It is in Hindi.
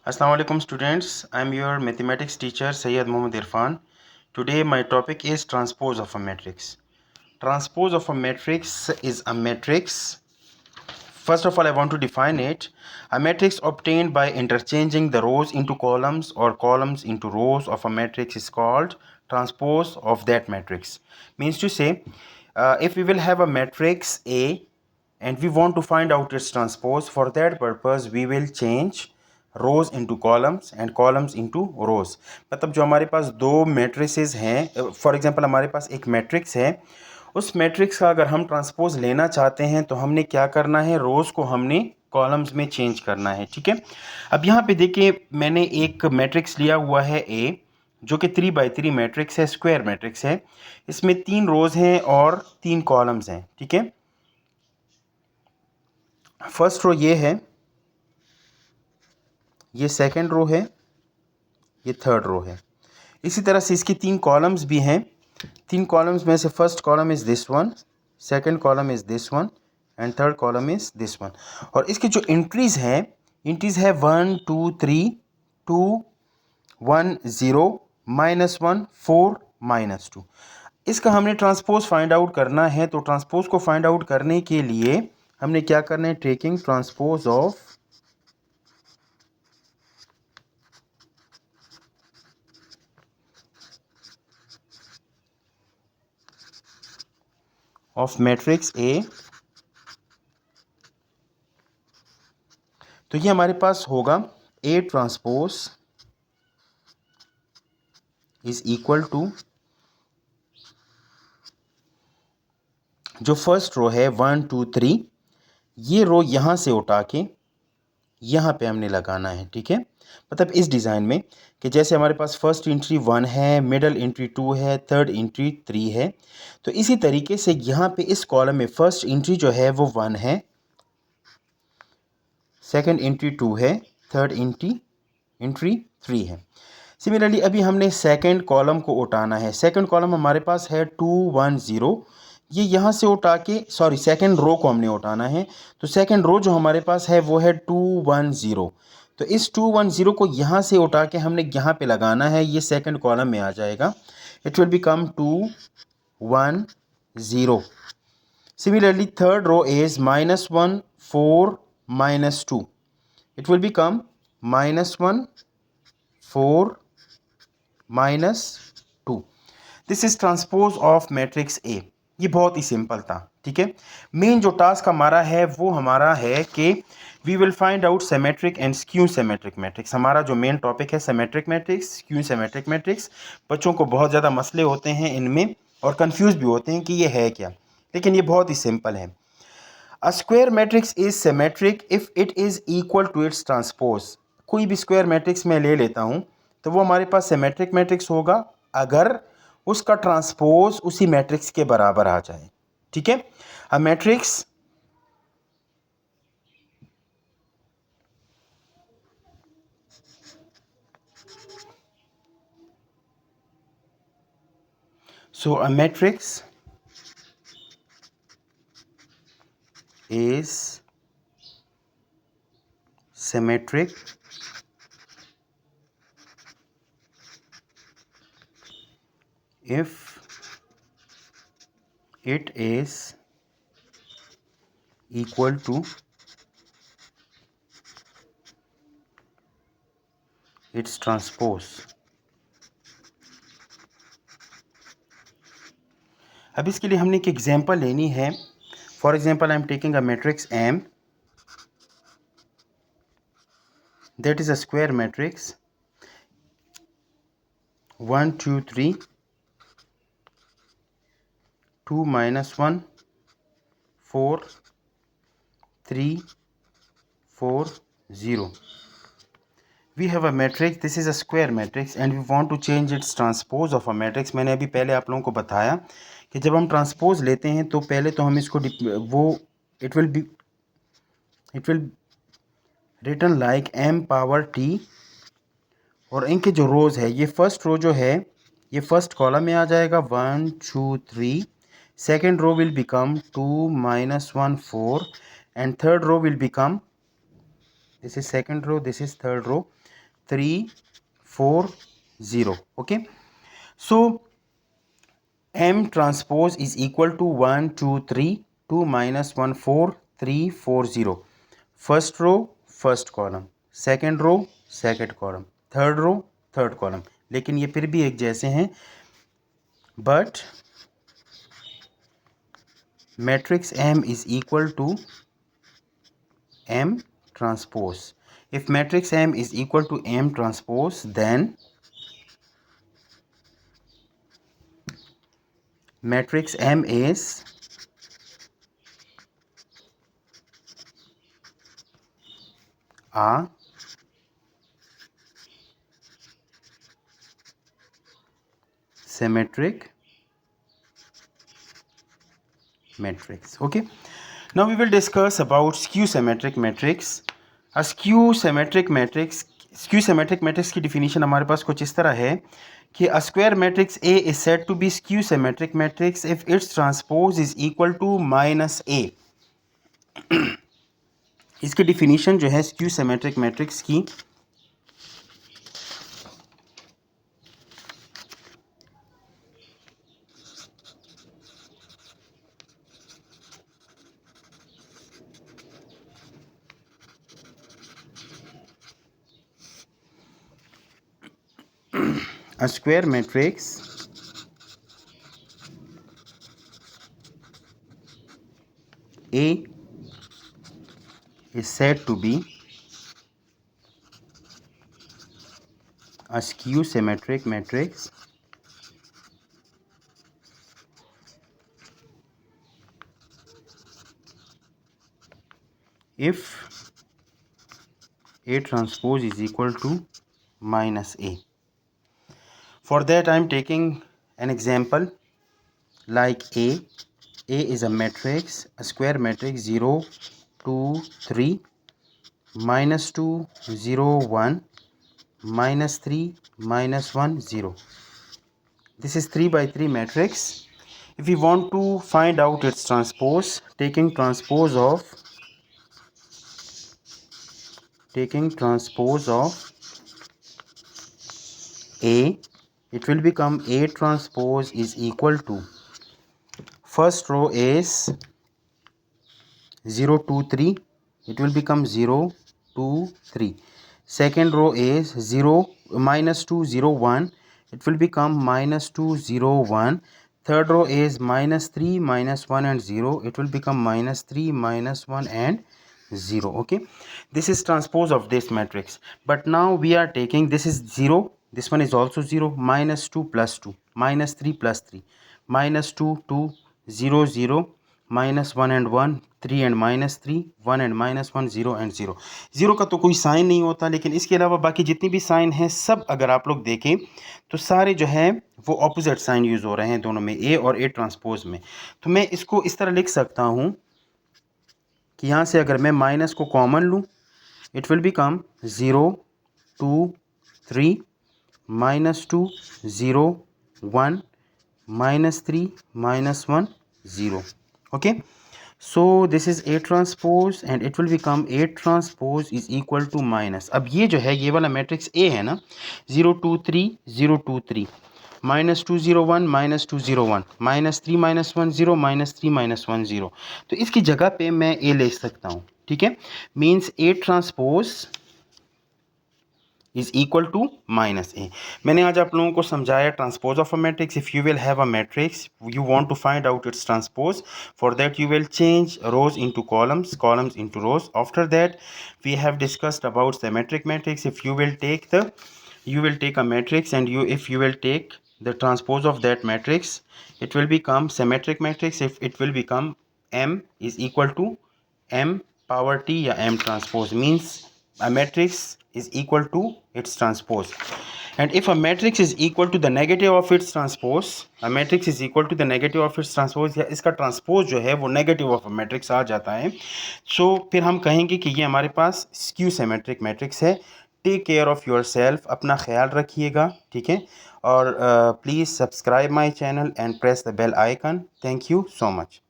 Assalamu alaikum students. I am your mathematics teacher Sayyid Mohammad Irfan. Today my topic is transpose of a matrix. Transpose of a matrix is a matrix. First of all, I want to define it. A matrix obtained by interchanging the rows into columns or columns into rows of a matrix is called transpose of that matrix. Means to say, if we will have a matrix A and we want to find out its transpose, for that purpose we will change rows into columns and columns into rows. मतलब जो हमारे पास दो मैट्रिसेस हैं, फॉर एग्जांपल हमारे पास एक मैट्रिक्स है, उस मैट्रिक्स का अगर हम ट्रांसपोज लेना चाहते हैं तो हमने क्या करना है, रोज़ को हमने कॉलम्स में चेंज करना है। ठीक है, अब यहाँ पे देखिए मैंने एक मैट्रिक्स लिया हुआ है ए, जो कि 3x3 मैट्रिक्स है, स्क्वायर मैट्रिक्स है। इसमें 3 रोज़ हैं और 3 कॉलम्स हैं। ठीक है, फर्स्ट रो ये है, ये सेकेंड रो है, ये थर्ड रो है। इसी तरह से इसकी 3 कॉलम्स भी हैं। 3 कॉलम्स में से first column is this one, second column is this one and third column is this one. और इसकी जो एंट्रीज़ हैं, एंट्रीज़ है 1 2 3 2 1 0 -1 4 -2। इसका हमने ट्रांसपोज फाइंड आउट करना है। तो ट्रांसपोज को फाइंड आउट करने के लिए हमने क्या करना है, taking transpose of matrix A. तो ये हमारे पास होगा A transpose is equal to, जो फर्स्ट रो है 1 2 3, ये रो यहाँ से उठा के यहाँ पे हमने लगाना है। ठीक है, मतलब इस डिज़ाइन में कि जैसे हमारे पास फर्स्ट एंट्री 1 है, मिडल एंट्री 2 है, थर्ड एंट्री 3 है, तो इसी तरीके से यहाँ पे इस कॉलम में फर्स्ट एंट्री जो है वो 1 है, सेकंड एंट्री 2 है, थर्ड एंट्री 3 है। सिमिलरली अभी हमने सेकंड कॉलम को उठाना है। सेकंड कॉलम हमारे पास है 2 1 0, ये यहाँ से उठा के, सॉरी सेकंड रो को हमने उठाना है। तो सेकंड रो जो हमारे पास है वो है 2 1 0। तो इस 2 1 0 को यहाँ से उठा के हमने यहाँ पे लगाना है, ये सेकंड कॉलम में आ जाएगा। It will become 2 1 0। Similarly third row is -1 4 -2, it will become -1 4 -2। This is transpose of matrix A. ये बहुत ही सिंपल था। ठीक है, मेन जो टास्क हमारा है वो हमारा है कि we will find out symmetric and skew symmetric matrix. हमारा जो मेन टॉपिक है symmetric matrix, skew symmetric matrix. बच्चों को बहुत ज़्यादा मसले होते हैं इनमें और कंफ्यूज भी होते हैं कि ये है क्या, लेकिन ये बहुत ही सिंपल है। A square matrix is symmetric if it is equal to its transpose। कोई भी स्क्वायर मैट्रिक्स मैं ले लेता हूँ तो वो हमारे पास सिमेट्रिक मैट्रिक्स होगा अगर उसका ट्रांसपोज उसी मैट्रिक्स के बराबर आ जाए। ठीक है, a matrix so a matrix is symmetric if it is equal to its transpose। अब इसके लिए हमने एक एग्जांपल लेनी है। For example I am taking a matrix M, that is a square matrix 1 2 3 2 -1 4 3 4 0। we have a matrix, this is a square matrix and we want to change its transpose of a matrix। मैंने अभी पहले आप लोगों को बताया कि जब हम ट्रांसपोज लेते हैं तो पहले तो हम इसको वो it will written like m power t, और इनके जो रोज़ है, ये फर्स्ट रो जो है ये फर्स्ट कॉलम में आ जाएगा 1 2 3, second row will become 2 -1 4 and third row will become this is second row, this is third row, 3 4 0. Okay, so M transpose is equal to 1 2 3, 2 minus 1 4, 3 4 0. First row first column, second row second column, third row third column. लेकिन ये फिर भी एक जैसे हैं, but matrix M is equal to M transpose. If matrix M is equal to M transpose, then matrix M is a symmetric matrix. Okay, now we will discuss about skew symmetric matrix. A skew symmetric matrix की definition हमारे पास कुछ इस तरह है कि a square matrix A is said to be skew symmetric matrix if its transpose is equal to minus A. इसकी definition जो है skew symmetric matrix की, a square matrix A is said to be a skew symmetric matrix if A transpose is equal to minus A. For that I am taking an example like A. A is a matrix, a square matrix 0 2 3, minus 2 0 1, minus 3 minus 1 0. This is 3 by 3 matrix. If we want to find out its transpose, taking transpose of A, it will become A transpose is equal to, first row is 0 2 3, it will become 0 2 3. Second row is 0 minus 2 0 1, it will become minus 2 0 1. Third row is minus 3 minus 1 and 0, it will become minus 3 minus 1 and 0. Okay, this is transpose of this matrix. But now we are taking, this is 0, this one is also 0, minus 2 plus 2, minus 3 plus 3, minus 2 2 0 0, minus 1 and 1, 3 and minus 3, 1 and minus 1, 0 and 0. 0 का तो कोई साइन नहीं होता, लेकिन इसके अलावा बाकी जितनी भी साइन हैं सब अगर आप लोग देखें तो सारे जो है वो ऑपोजिट साइन यूज़ हो रहे हैं दोनों में, ए और ए ट्रांसपोज में. तो मैं इसको इस तरह लिख सकता हूँ कि यहाँ से अगर मैं माइनस को कॉमन लूँ, it will become 0 2 3, minus 2 0 1, minus 3 minus 1 0. Okay, so this is A transpose and it will become A transpose is equal to minus. अब ये जो है ये वाला मैट्रिक्स A है ना, 0 2 3 0 2 3, minus 2 0 1 minus 2 0 1, minus 3 minus 1 0, minus 3 minus 1 0. तो इसकी जगह पे मैं A ले सकता हूँ. ठीक है, means A transpose is equal to minus A. मैंने आज आप लोगों को समझाया transpose of a matrix. If you will have a matrix, you want to find out its transpose. For that you will change rows into columns, columns into rows. After that we have discussed about symmetric matrix. If you will take a matrix and if you will take the transpose of that matrix, it will become symmetric matrix. If it will become M is equal to M power T या M transpose, means a matrix is equal to its transpose. And if a matrix is equal to the negative of its transpose, a matrix is equal to the negative of its transpose, या इसका transpose जो है वो negative of a matrix आ जाता है, so फिर हम कहेंगे कि ये हमारे पास skew symmetric matrix है. Take care of yourself, अपना ख्याल रखिएगा. ठीक है, और please subscribe my channel and press the bell icon. Thank you so much.